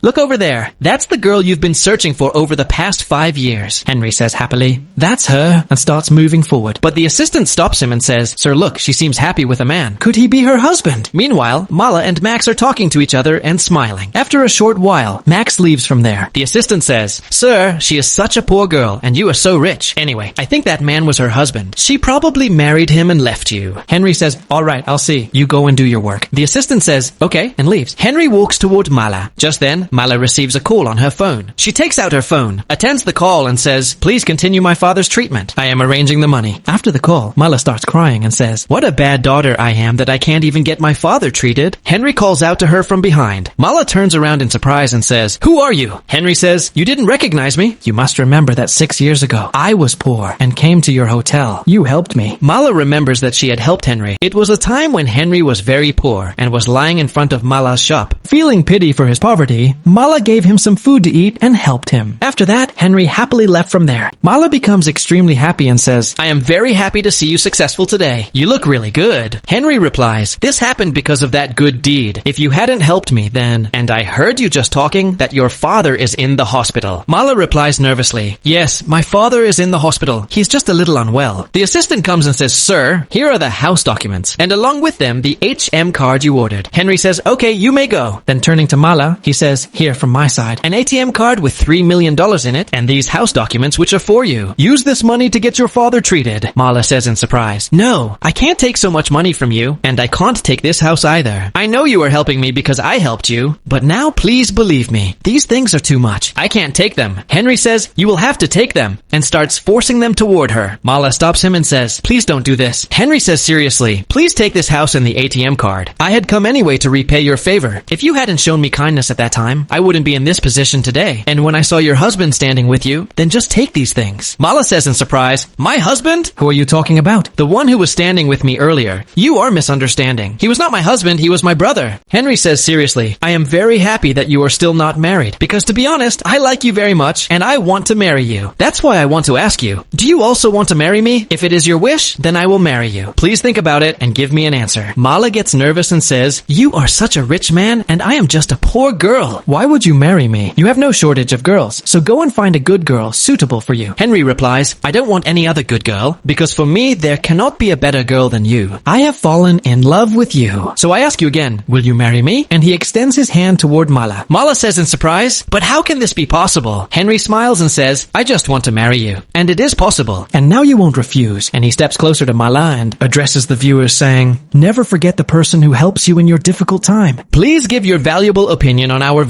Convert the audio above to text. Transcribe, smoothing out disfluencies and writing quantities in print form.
"Look over there. That's the girl you've been searching for over the past 5 years." Henry says happily, "That's her," and starts moving forward. But the assistant stops him and says, "Sir, look, she seems happy with a man. Could he be her husband?" Meanwhile, Mala and Max are talking to each other and smiling. After a short while, Max leaves from there. The assistant says, "Sir, she is such a poor girl, and you are so rich. Anyway, I think that man was her husband. She probably married him and left you." Henry says, "All right, I'll see. You go and do your work." The assistant says, "Okay," and leaves. Henry walks toward Mala. Just then, Mala receives a call on her phone. She takes out her phone, attends the call, and says, "Please continue my father's treatment. I am arranging the money." After the call, Mala starts crying and says, "What a bad daughter I am that I can't even get my father treated." Henry calls out to her from behind. Mala turns around in surprise and says, "Who are you?" Henry says, "You didn't recognize me? You must remember that 6 years ago, I was poor and came to your hotel. You helped me." Mala remembers that she had helped Henry. It was a time when Henry was very poor and was lying in front of Mala's shop. Feeling pity for his poverty, Mala gave him some food to eat and helped him. After that, Henry happily left from there. Mala becomes extremely happy and says, "I am very happy to see you successful today. You look really good." Henry replies, "This happened because of that good deed. If you hadn't helped me, then... And I heard you just talking that your father is in the hospital." Mala replies nervously, "Yes, my father is in the hospital. He's just a little unwell." The assistant comes and says, "Sir, here are the house documents, and along with them, the HM card you ordered." Henry says, "Okay, you may go." Then turning to Mala, he says, "Here from my side, an ATM card with $3 million in it, and these house documents which are for you. Use this money to get your father treated." Mala says in surprise, "No, I can't take so much money from you, and I can't take this house either. I know you are helping me because I helped you, but now please believe me, these things are too much. I can't take them." Henry says, "You will have to take them," and starts forcing them toward her. Mala stops him and says, "Please don't do this." Henry says seriously, "Please take this house and the ATM card. I had come anyway to repay your favor. If you hadn't shown me kindness at that time, I wouldn't be in this position today. And when I saw your husband standing with you, then just take these things." Mala says in surprise, "My husband? Who are you talking about?" "The one who was standing with me earlier. You are misunderstanding. He was not my husband, he was my brother." Henry says seriously, "I am very happy that you are still not married, because to be honest, I like you very much, and I want to marry you. That's why I want to ask you, do you also want to marry me? If it is your wish, then I will marry you. Please think about it and give me an answer." Mala gets nervous and says, "You are such a rich man, and I am just a poor girl. Why would you marry me? You have no shortage of girls, so go and find a good girl suitable for you." Henry replies, "I don't want any other good girl, because for me, there cannot be a better girl than you. I have fallen in love with you. So I ask you again, will you marry me?" And he extends his hand toward Mala. Mala says in surprise, "But how can this be possible?" Henry smiles and says, "I just want to marry you. And it is possible. And now you won't refuse." And he steps closer to Mala and addresses the viewers saying, "Never forget the person who helps you in your difficult time. Please give your valuable opinion on our